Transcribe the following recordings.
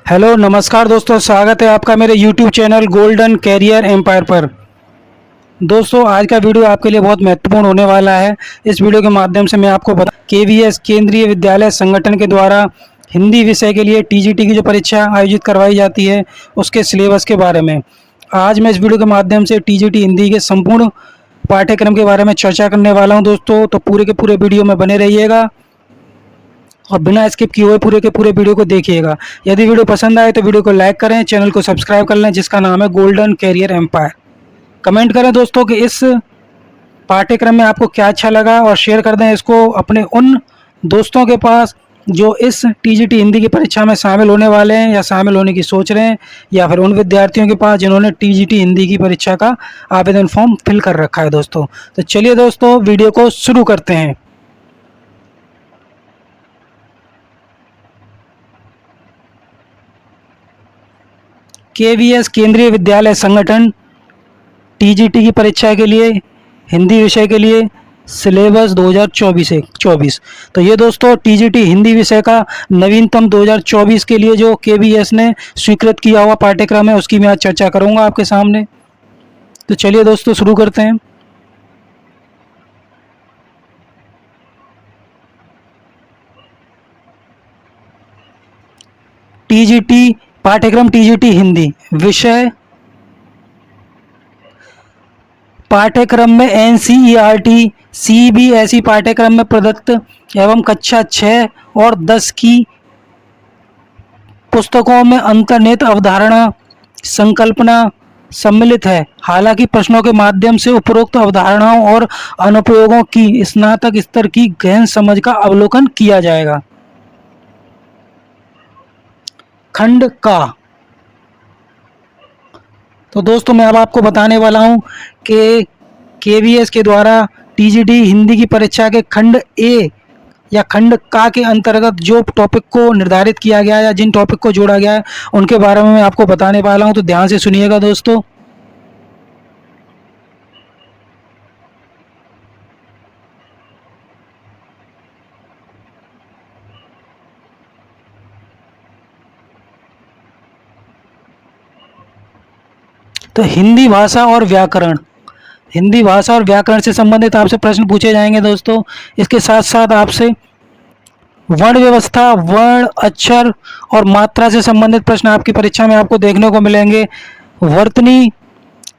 Hello नमस्कार दोस्तों, स्वागत है आपका मेरे YouTube channel golden career empire पर। दोस्तों आज का वीडियो आपके लिए बहुत महत्वपूर्ण होने वाला है। इस वीडियो के माध्यम से मैं आपको बता केवीएस केंद्रीय विद्यालय संगठन के द्वारा हिंदी विषय के लिए टीजीटी की जो परीक्षा आयोजित करवाई जाती है उसके सिलेबस के बारे में आज मैं इस वीडियो के माध्यम से टीजीटी हिंदी के संपूर्ण पाठ्यक्रम के बारे में चर्चा करने वाला हूँ दोस्तों। तो पूरे के पूरे वीडियो में बने रहिएगा और बिना स्किप किए हुए पूरे के पूरे वीडियो को देखिएगा। यदि वीडियो पसंद आए तो वीडियो को लाइक करें, चैनल को सब्सक्राइब कर लें जिसका नाम है गोल्डन कैरियर एम्पायर। कमेंट करें दोस्तों कि इस पाठ्यक्रम में आपको क्या अच्छा लगा और शेयर कर दें इसको अपने उन दोस्तों के पास जो इस टीजीटी हिंदी की परीक्षा में शामिल होने वाले हैं या शामिल होने की सोच रहे हैं, या फिर उन विद्यार्थियों के पास जिन्होंने टीजीटी हिंदी की परीक्षा का आवेदन फॉर्म फिल कर रखा है दोस्तों। तो चलिए दोस्तों वीडियो को शुरू करते हैं। केवीएस केंद्रीय विद्यालय संगठन टीजीटी की परीक्षा के लिए हिंदी विषय के लिए सिलेबस 2024। तो ये दोस्तों टीजीटी हिंदी विषय का नवीनतम 2024 के लिए जो केवीएस ने स्वीकृत किया हुआ पाठ्यक्रम है उसकी मैं आज चर्चा करूंगा आपके सामने। तो चलिए दोस्तों शुरू करते हैं। टीजीटी पाठ्यक्रम टीजीटी हिंदी विषय पाठ्यक्रम में एनसीईआरटी सीबीएसई पाठ्यक्रम में प्रदत्त एवं कक्षा 6 और 10 की पुस्तकों में अंतर्निहित अवधारणा संकल्पना सम्मिलित है। हालांकि प्रश्नों के माध्यम से उपरोक्त अवधारणाओं और अनुप्रयोगों की स्नातक स्तर की गहन समझ का अवलोकन किया जाएगा। खंड का तो दोस्तों मैं अब आपको बताने वाला हूं कि केवीएस के द्वारा टीजीटी हिंदी की परीक्षा के खंड ए या खंड का के अंतर्गत जो टॉपिक को निर्धारित किया गया है या जिन टॉपिक को जोड़ा गया है उनके बारे में मैं आपको बताने वाला हूं। तो ध्यान से सुनिएगा दोस्तों। तो हिंदी भाषा और व्याकरण, हिंदी भाषा और व्याकरण से संबंधित आपसे प्रश्न पूछे जाएंगे दोस्तों। इसके साथ साथ आपसे वर्ण व्यवस्था, वर्ण, अक्षर और मात्रा से संबंधित प्रश्न आपकी परीक्षा में आपको देखने को मिलेंगे। वर्तनी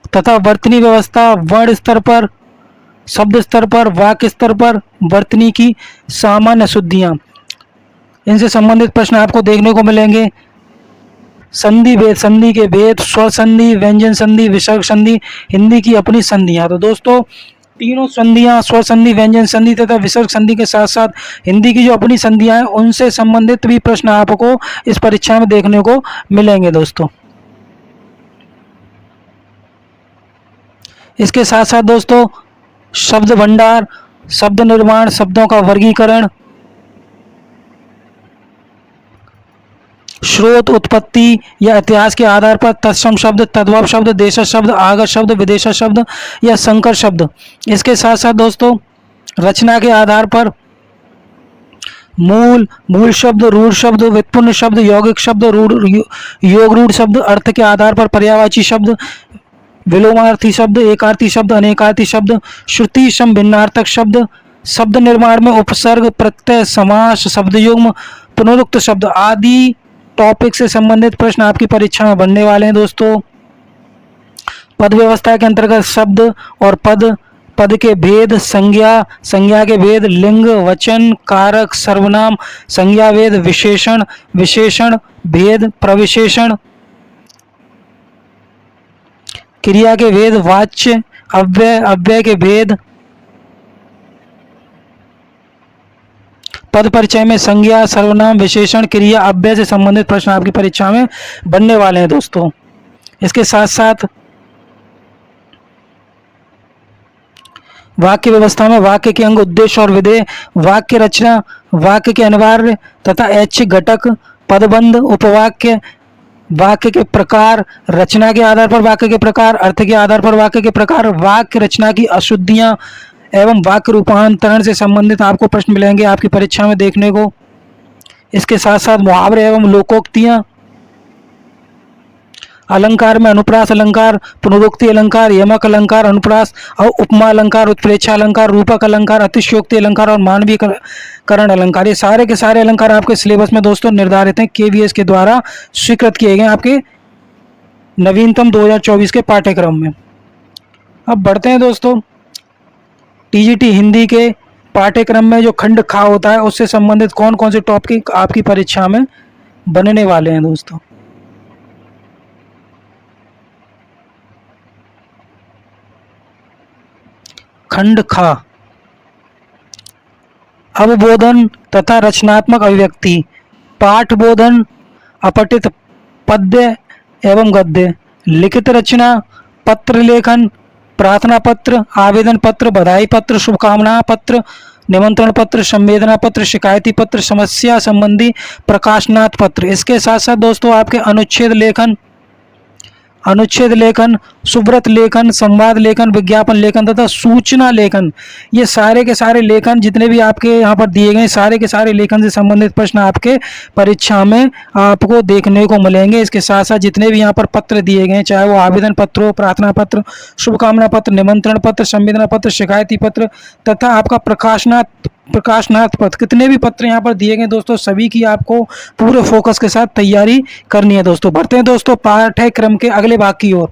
तथा वर्तनी व्यवस्था, वर्ण स्तर पर, शब्द स्तर पर, वाक्य स्तर पर, वर्तनी की सामान्य शुद्धियाँ, इनसे संबंधित प्रश्न आपको देखने को मिलेंगे। संधि भेद, संधि के भेद, स्वर संधि, व्यंजन संधि, विसर्ग संधि, हिंदी की अपनी संधियां। तो दोस्तों तीनों संधियां, स्वर संधि, व्यंजन संधि तथा विसर्ग संधि के साथ साथ हिंदी की जो अपनी संधियां हैं उनसे संबंधित भी प्रश्न आपको इस परीक्षा में देखने को मिलेंगे दोस्तों। इसके साथ साथ दोस्तों शब्द भंडार, शब्द निर्माण, शब्दों का वर्गीकरण, स्रोत, उत्पत्ति या इतिहास के आधार पर तत्सम शब्द, तद्भव शब्द, देशज शब्द, आगत शब्द, विदेशज शब्द या संकर शब्द। इसके साथ साथ दोस्तों रचना के आधार पर मूल शब्द, रूढ़ शब्द, व्युत्पन्न शब्द, यौगिक शब्द, योग रूढ़ शब्द, अर्थ के आधार पर पर्यायवाची शब्द, विलोमार्थी शब्द, एकार्थी शब्द, अनेकार्थी शब्द, श्रुति सम भिन्नार्थक शब्द, शब्द निर्माण में उपसर्ग, प्रत्यय, समास, शब्दयुग्म, पुनरुक्त शब्द आदि टॉपिक से संबंधित प्रश्न आपकी परीक्षा में बनने वाले हैं दोस्तों। पद व्यवस्था के अंतर्गत शब्द और पद, पद के भेद, संज्ञा, संज्ञा के भेद, लिंग, वचन, कारक, सर्वनाम, संज्ञा भेद, विशेषण, विशेषण भेद, प्रविशेषण, क्रिया के भेद, वाच्य, अव्यय, अव्यय के भेद, पद परिचय में संज्ञा, सर्वनाम, विशेषण, क्रिया, अव्यय से संबंधित प्रश्न आपकी परीक्षा में बनने वाले हैं दोस्तों। इसके साथ साथ वाक्य व्यवस्था में वाक्य के अंग, उद्देश्य और विधेय, वाक्य रचना, वाक्य के अनिवार्य तथा ऐच्छिक घटक, पदबंध, उपवाक्य, वाक्य के प्रकार, रचना के आधार पर वाक्य के प्रकार, अर्थ के आधार पर वाक्य के प्रकार, वाक्य रचना की अशुद्धियां एवं वाक्य रूपांतरण से संबंधित आपको प्रश्न मिलेंगे आपकी परीक्षा में देखने को। इसके साथ साथ मुहावरे एवं लोकोक्तियाँ, अलंकार में अनुप्रास अलंकार, पुनरुक्ति अलंकार, यमक अलंकार, अनुप्रास और उपमा अलंकार, उत्प्रेक्षा अलंकार, रूपक अलंकार, अतिशयोक्ति अलंकार और मानवीय करण अलंकार, ये सारे के सारे अलंकार आपके सिलेबस में दोस्तों निर्धारित हैं, केवीएस के द्वारा स्वीकृत किए गए आपके नवीनतम 2024 के पाठ्यक्रम में। अब बढ़ते हैं दोस्तों, टीजीटी हिंदी के पाठ्यक्रम में जो खंड खा होता है उससे संबंधित कौन कौन से टॉपिक आपकी परीक्षा में बनने वाले हैं दोस्तों। खंड खा, अवबोधन तथा रचनात्मक अभिव्यक्ति, पाठबोधन, अपठित पद्य एवं गद्य, लिखित रचना, पत्र लेखन, प्रार्थना पत्र, आवेदन पत्र, बधाई पत्र, शुभकामना पत्र, निमंत्रण पत्र, संवेदना पत्र, शिकायती पत्र, समस्या संबंधी प्रकाशनात् पत्र। इसके साथ साथ दोस्तों आपके अनुच्छेद लेखन, सुब्रत लेखन, संवाद लेखन, विज्ञापन लेखन तथा सूचना लेखन, ये सारे के सारे लेखन जितने भी आपके यहाँ पर दिए गए सारे के सारे लेखन से संबंधित प्रश्न आपके परीक्षा में आपको देखने को मिलेंगे। इसके साथ साथ जितने भी यहाँ पर पत्र दिए गए, चाहे वो आवेदन पत्र हो, प्रार्थना पत्र, शुभकामना पत्र, निमंत्रण पत्र, संवेदना पत्र, शिकायती पत्र तथा आपका प्रकाशनाथ पत्र, कितने भी पत्र यहाँ पर दिए गए दोस्तों, सभी की आपको पूरे फोकस के साथ तैयारी करनी है दोस्तों। बढ़ते हैं दोस्तों पाठ्यक्रम के अगले भाग की ओर।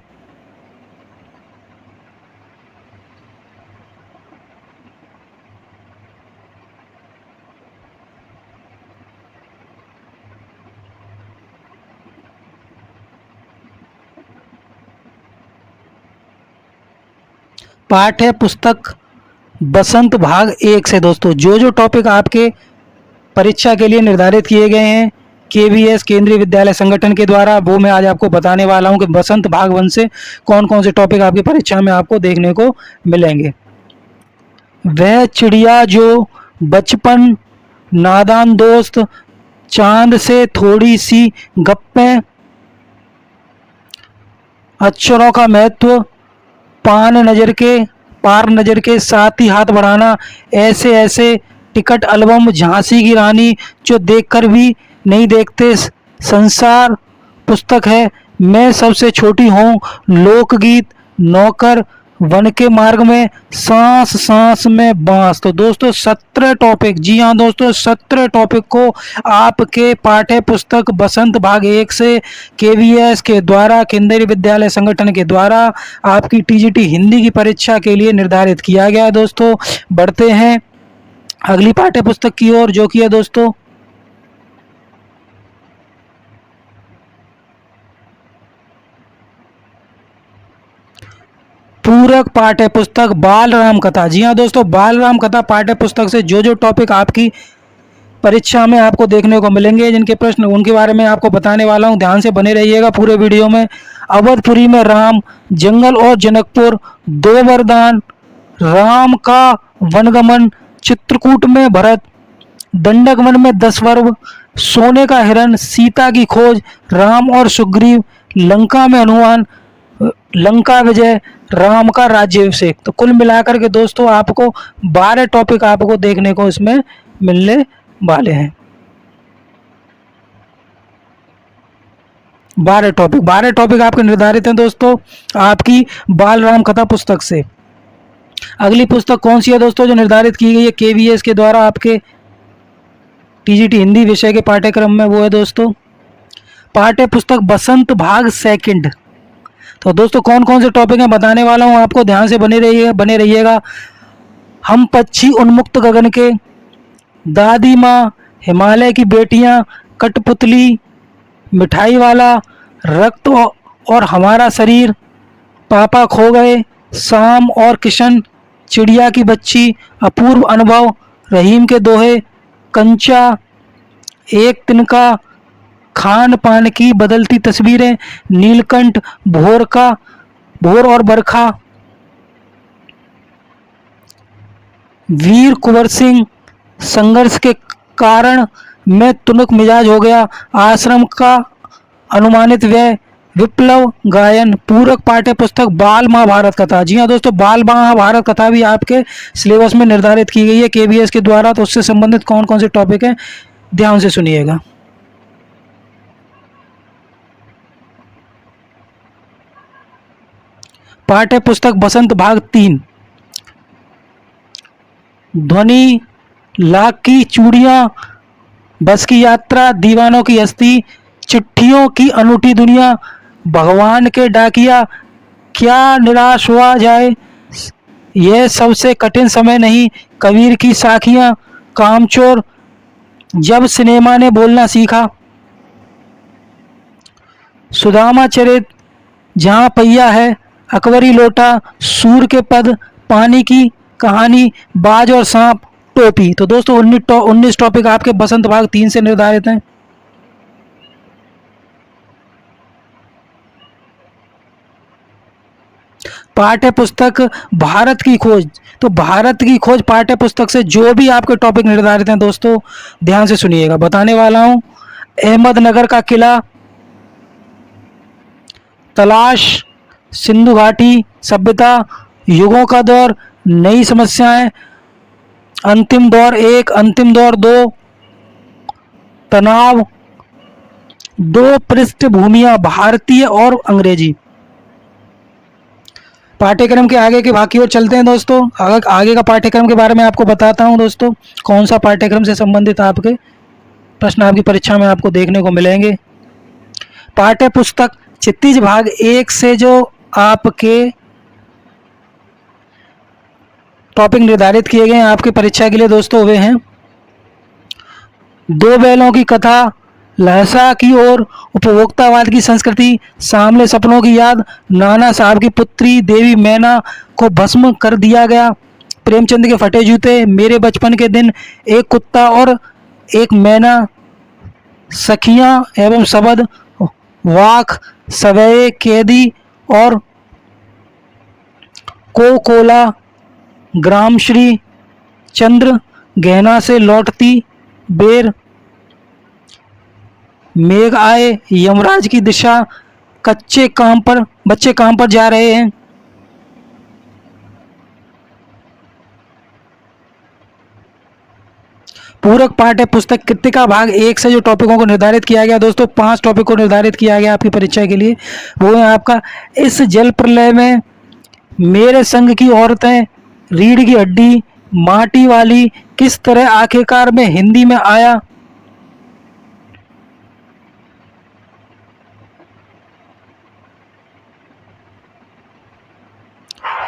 पाठ्य पुस्तक बसंत भाग 1 से दोस्तों जो टॉपिक आपके परीक्षा के लिए निर्धारित किए गए हैं केवीएस केंद्रीय विद्यालय संगठन के द्वारा, वो मैं आज आपको बताने वाला हूं कि बसंत भाग 1 से कौन कौन से टॉपिक आपकी परीक्षा में आपको देखने को मिलेंगे। वह चिड़िया जो बचपन, नादान दोस्त, चांद से थोड़ी सी गप्पें, अक्षरों का महत्व, पार नजर के साथ ही हाथ बढ़ाना, ऐसे ऐसे, टिकट एल्बम, झांसी की रानी, जो देखकर भी नहीं देखते, संसार पुस्तक है, मैं सबसे छोटी हूँ, लोकगीत, नौकर, वन के मार्ग में, सांस सांस में बांस। तो दोस्तों 17 टॉपिक, जी हाँ दोस्तों 17 टॉपिक को आपके पाठ्य पुस्तक बसंत भाग 1 से केवीएस के द्वारा, केंद्रीय विद्यालय संगठन के द्वारा आपकी टीजीटी हिंदी की परीक्षा के लिए निर्धारित किया गया है दोस्तों। बढ़ते हैं अगली पाठ्य पुस्तक की ओर, जो कि है दोस्तों पूरक पाठ्य पुस्तक बाल राम कथा। जी हाँ दोस्तों, बाल राम कथा पाठ्य पुस्तक से जो टॉपिक आपकी परीक्षा में आपको देखने को मिलेंगे, जिनके प्रश्न उनके बारे में आपको बताने वाला हूँ, ध्यान से बने रहिएगा पूरे वीडियो में। अवधपुरी में राम, जंगल और जनकपुर, 2 वरदान, राम का वनगमन, चित्रकूट में भरत, दंडक वन में 10 पर्व, सोने का हिरण, सीता की खोज, राम और सुग्रीव, लंका में हनुमान, लंका विजय, राम का राज्याभिषेक। तो कुल मिलाकर के दोस्तों आपको 12 टॉपिक आपको देखने को इसमें मिलने वाले हैं। 12 टॉपिक आपके निर्धारित हैं दोस्तों आपकी बाल राम कथा पुस्तक से। अगली पुस्तक कौन सी है दोस्तों जो निर्धारित की गई है केवीएस के द्वारा आपके टीजीटी हिंदी विषय के पाठ्यक्रम में, वो है दोस्तों पाठ्य पुस्तक बसंत भाग 2। तो दोस्तों कौन कौन से टॉपिक हैं बताने वाला हूं आपको, ध्यान से बने रहिएगा। हम पक्षी उन्मुक्त गगन के, दादी माँ, हिमालय की बेटियां, कठपुतली, मिठाई वाला, रक्त और हमारा शरीर, पापा खो गए, शाम और किशन, चिड़िया की बच्ची, अपूर्व अनुभव, रहीम के दोहे, कंचा, एक तिनका, खान पान की बदलती तस्वीरें, नीलकंठ, भोर और बरखा, वीर कुंवर सिंह, संघर्ष के कारण मैं तुनक मिजाज हो गया, आश्रम का अनुमानित व्यय, विप्लव गायन। पूरक पाठ्य पुस्तक बाल महाभारत कथा। जी हाँ दोस्तों, बाल महाभारत कथा भी आपके सिलेबस में निर्धारित की गई है केवीएस के द्वारा। तो उससे संबंधित कौन कौन से टॉपिक हैं ध्यान से सुनिएगा। 12 टॉपिक आपके निर्धारित हैं दोस्तों आपकी परीक्षा के लिए। अगली पुस्तक कौन सी है दोस्तों जो निर्धारित की गई है केवीएस के द्वारा आपके टीजीटी हिंदी विषय के पाठ्यक्रम में, वो है दोस्तों पाठ्य पुस्तक बसंत भाग 3। तो दोस्तों कौन कौन से टॉपिक हैं बताने वाला हूं आपको, ध्यान से बने रहिएगा। पाठ्य पुस्तक बसंत भाग 3, ध्वनि, लाख की चूड़ियां, बस की यात्रा, दीवानों की हस्ती, चिट्ठियों की अनूठी दुनिया, भगवान के डाकिया, क्या निराश हुआ जाए, यह सबसे कठिन समय नहीं, कबीर की साखियां, कामचोर, जब सिनेमा ने बोलना सीखा, सुदामा चरित, जहां पहिया है, अकबरी लोटा, सूर के पद, पानी की कहानी, बाज और सांप, टोपी। तो दोस्तों 19 टॉपिक आपके बसंत भाग 3 से निर्धारित हैं। पाठ्य पुस्तक भारत की खोज, तो भारत की खोज पाठ्य पुस्तक से जो भी आपके टॉपिक निर्धारित हैं दोस्तों ध्यान से सुनिएगा। बताने वाला हूं, अहमदनगर का किला, तलाश, सिंधु घाटी सभ्यता, युगों का दौर, नई समस्याएं, अंतिम दौर 1, अंतिम दौर 2, तनाव, 2 पृष्ठभूमियां, भारतीय और अंग्रेजी। पाठ्यक्रम के आगे के भाग की ओर चलते हैं दोस्तों। आगे का पाठ्यक्रम के बारे में आपको बताता हूं दोस्तों, कौन सा पाठ्यक्रम से संबंधित आपके प्रश्न आपकी परीक्षा में आपको देखने को मिलेंगे। पाठ्य पुस्तक क्षितिज भाग 1 से जो आपके टॉपिक निर्धारित किए गए हैं आपकी परीक्षा के लिए दोस्तों, वे हैं 2 बैलों की कथा, लहसा की ओर, उपभोक्तावाद की संस्कृति, सामने सपनों की याद, नाना साहब की पुत्री देवी मैना को भस्म कर दिया गया, प्रेमचंद के फटे जूते, मेरे बचपन के दिन, एक कुत्ता और एक मैना, सखियां एवं शबद, वाक, सवये, कैदी और कोकोला, ग्रामश्री, चंद्र, गहना से लौटती बेर, मेघ आए, यमराज की दिशा, बच्चे काम पर जा रहे हैं, पूरक पाठ्य पुस्तक कृतिका भाग 1 से जो टॉपिकों को निर्धारित किया गया दोस्तों, 5 टॉपिक को निर्धारित किया गया आपकी परीक्षा के लिए। वो है आपका, इस जल प्रलय में, मेरे संग की औरतें, रीढ़ की हड्डी, माटी वाली, किस तरह आखिरकार में हिंदी में आया,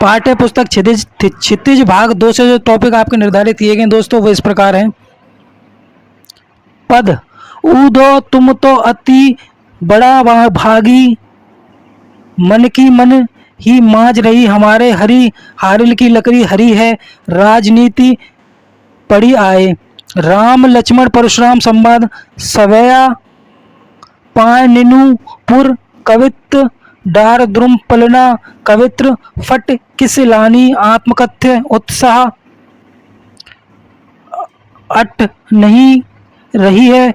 पाठ्य पुस्तक क्षितिज भाग 2 से जो टॉपिक आपके निर्धारित किए गए दोस्तों वो इस प्रकार हैं। पद, ऊदो तुम तो अति बड़ा भागी, मन की मन ही मांझ रही हमारे हरी, हारिल की लकड़ी हरी है, राजनीति पड़ी आए, राम लक्ष्मण परशुराम संवाद, सवया पाय निनु पुर, कवित्त डार द्रुम पलना, कवित्र फट किस लानी, आत्मकथ्य उत्साह अट नहीं रही है,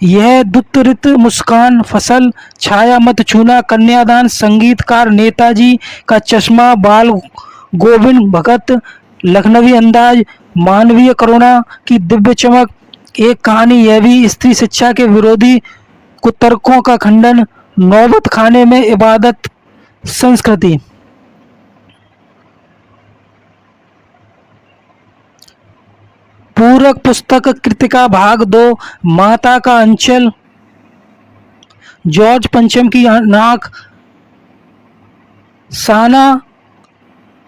यह दुत्तरित मुस्कान, फसल, छाया मत छूना, कन्यादान, संगीतकार नेताजी का चश्मा, बाल गोविंद भगत, लखनवी अंदाज, मानवीय करुणा की दिव्य चमक, एक कहानी यह भी, स्त्री शिक्षा के विरोधी कुतर्कों का खंडन, नौबत खाने में इबादत संस्कृति। पूरक पुस्तक कृतिका भाग 2, माता का अंचल, जॉर्ज पंचम की नाक, साना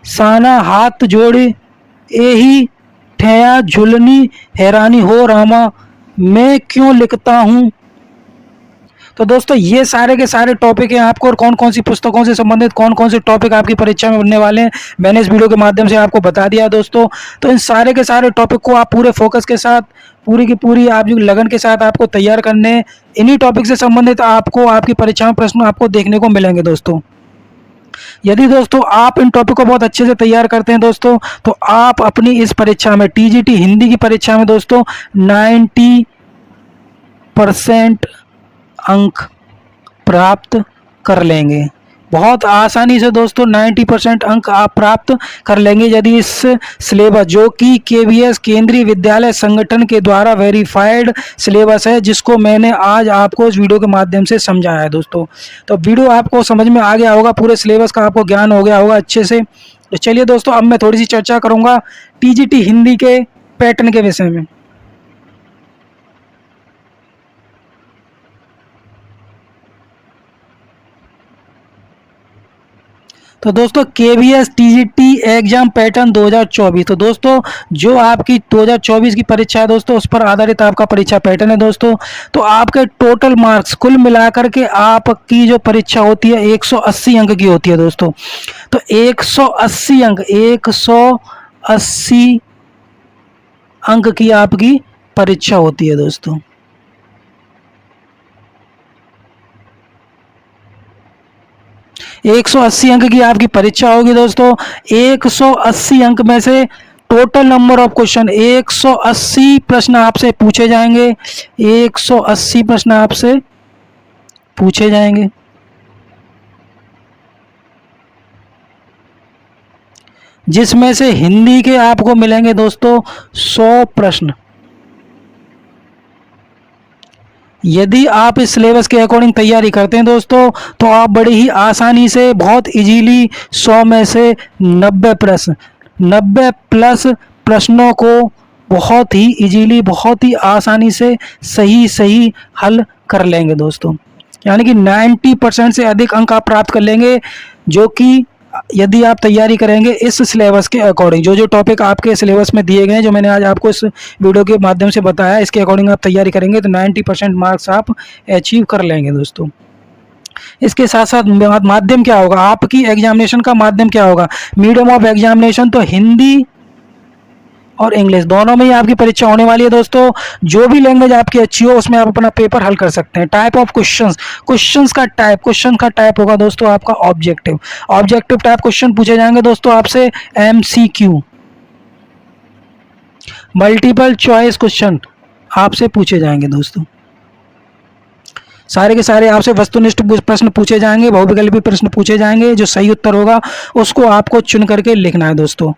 साना हाथ जोड़े, यही ठया झुलनी, हैरानी हो रामा, मैं क्यों लिखता हूँ। तो दोस्तों ये सारे के सारे टॉपिक हैं आपको, और कौन कौन सी पुस्तकों से संबंधित कौन कौन से टॉपिक आपकी परीक्षा में बनने वाले हैं मैंने इस वीडियो के माध्यम से आपको बता दिया दोस्तों। तो इन सारे के सारे टॉपिक को आप पूरे फोकस के साथ, पूरी की पूरी आप जो लगन के साथ आपको तैयार करने हैं। इन्हीं टॉपिक से संबंधित आपको आपकी परीक्षा में प्रश्न आपको देखने को मिलेंगे दोस्तों। यदि दोस्तों आप इन टॉपिक को बहुत अच्छे से तैयार करते हैं दोस्तों, तो आप अपनी इस परीक्षा में टीजीटी हिंदी की परीक्षा में दोस्तों 90% अंक प्राप्त कर लेंगे। बहुत आसानी से दोस्तों 90% अंक आप प्राप्त कर लेंगे यदि इस सिलेबस, जो कि केवीएस केंद्रीय विद्यालय संगठन के द्वारा वेरीफाइड सिलेबस है, जिसको मैंने आज आपको इस वीडियो के माध्यम से समझाया है दोस्तों। तो वीडियो आपको समझ में आ गया होगा, पूरे सिलेबस का आपको ज्ञान हो गया होगा अच्छे से। तो चलिए दोस्तों, अब मैं थोड़ी सी चर्चा करूँगा टीजीटी हिंदी के पैटर्न के विषय में। तो दोस्तों केवीएस टीजीटी एग्जाम पैटर्न 2024, तो दोस्तों जो आपकी 2024 की परीक्षा है दोस्तों, उस पर आधारित आपका परीक्षा पैटर्न है दोस्तों। तो आपके टोटल मार्क्स कुल मिलाकर के आपकी जो परीक्षा होती है 180 अंक की होती है दोस्तों। तो 180 अंक, 180 अंक की आपकी परीक्षा होती है दोस्तों। 180 अंक की आपकी परीक्षा होगी दोस्तों। 180 अंक में से टोटल नंबर ऑफ क्वेश्चन 180 प्रश्न आपसे पूछे जाएंगे। 180 प्रश्न आपसे पूछे जाएंगे, जिसमें से हिंदी के आपको मिलेंगे दोस्तों 100 प्रश्न। यदि आप इस सिलेबस के अकॉर्डिंग तैयारी करते हैं दोस्तों, तो आप बड़ी ही आसानी से बहुत इजीली 100 में से 90 प्रश्न, 90 प्लस प्रश्नों को बहुत ही इजीली, बहुत ही आसानी से सही सही हल कर लेंगे दोस्तों। यानी कि 90% से अधिक अंक आप प्राप्त कर लेंगे, जो कि यदि आप तैयारी करेंगे इस सिलेबस के अकॉर्डिंग, जो जो टॉपिक आपके सिलेबस में दिए गए हैं, जो मैंने आज आपको इस वीडियो के माध्यम से बताया, इसके अकॉर्डिंग आप तैयारी करेंगे तो 90% मार्क्स आप अचीव कर लेंगे दोस्तों। इसके साथ साथ माध्यम क्या होगा, आपकी एग्जामिनेशन का माध्यम क्या होगा, मीडियम ऑफ एग्जामिनेशन तो हिंदी और इंग्लिश दोनों में ही आपकी परीक्षा होने वाली है दोस्तों। जो भी लैंग्वेज आपकी अच्छी हो उसमें आप अपना पेपर हल कर सकते हैं। टाइप ऑफ क्वेश्चंस, क्वेश्चन का टाइप होगा दोस्तों आपका ऑब्जेक्टिव। ऑब्जेक्टिव टाइप क्वेश्चन पूछे जाएंगे दोस्तों आपसे। एमसीक्यू, मल्टीपल चॉइस क्वेश्चन आपसे पूछे जाएंगे दोस्तों। सारे के सारे आपसे वस्तुनिष्ठ प्रश्न पूछे जाएंगे, बहुविकल्पी प्रश्न पूछे जाएंगे। जो सही उत्तर होगा उसको आपको चुन करके लिखना है दोस्तों।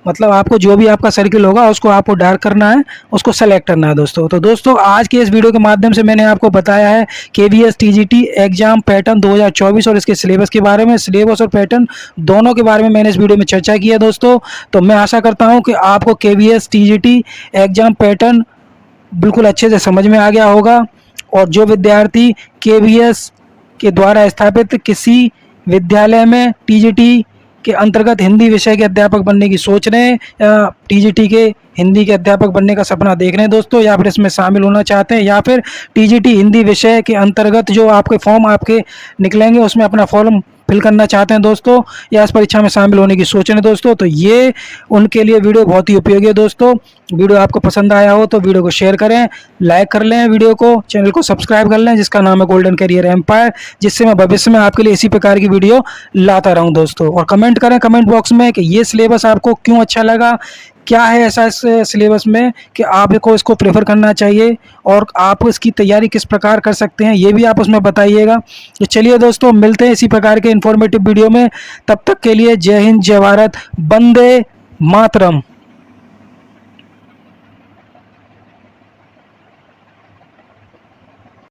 मतलब आपको जो भी आपका सर्किल होगा उसको आपको डार्क करना है, उसको सेलेक्ट करना है दोस्तों। तो दोस्तों आज के इस वीडियो के माध्यम से मैंने आपको बताया है केवीएस टीजीटी एग्जाम पैटर्न 2024 और इसके सिलेबस के बारे में। सिलेबस और पैटर्न दोनों के बारे में मैंने इस वीडियो में चर्चा की है दोस्तों। तो मैं आशा करता हूँ कि आपको केवीएस टीजीटी एग्जाम पैटर्न बिल्कुल अच्छे से समझ में आ गया होगा। और जो विद्यार्थी केवीएस के द्वारा स्थापित किसी विद्यालय में टीजीटी के अंतर्गत हिंदी विषय के अध्यापक बनने की सोच रहे हैं, या टीजीटी के हिंदी के अध्यापक बनने का सपना देख रहे हैं दोस्तों, या फिर इसमें शामिल होना चाहते हैं, या फिर टीजीटी हिंदी विषय के अंतर्गत जो आपके फॉर्म आपके निकलेंगे उसमें अपना फॉर्म फिल करना चाहते हैं दोस्तों, या इस परीक्षा में शामिल होने की सोच रहे हैं दोस्तों, तो ये उनके लिए वीडियो बहुत ही उपयोगी है दोस्तों। वीडियो आपको पसंद आया हो तो वीडियो को शेयर करें, लाइक कर लें वीडियो को, चैनल को सब्सक्राइब कर लें जिसका नाम है गोल्डन कैरियर एम्पायर, जिससे मैं भविष्य में आपके लिए इसी प्रकार की वीडियो लाता रहूं दोस्तों। और कमेंट करें कमेंट बॉक्स में कि ये सिलेबस आपको क्यों अच्छा लगा, क्या है ऐसा इस सिलेबस में कि आपको इसको प्रेफर करना चाहिए, और आप इसकी तैयारी किस प्रकार कर सकते हैं ये भी आप उसमें बताइएगा। तो चलिए दोस्तों, मिलते हैं इसी प्रकार के इन्फॉर्मेटिव वीडियो में। तब तक के लिए जय हिंद, जय भारत, वंदे मातरम।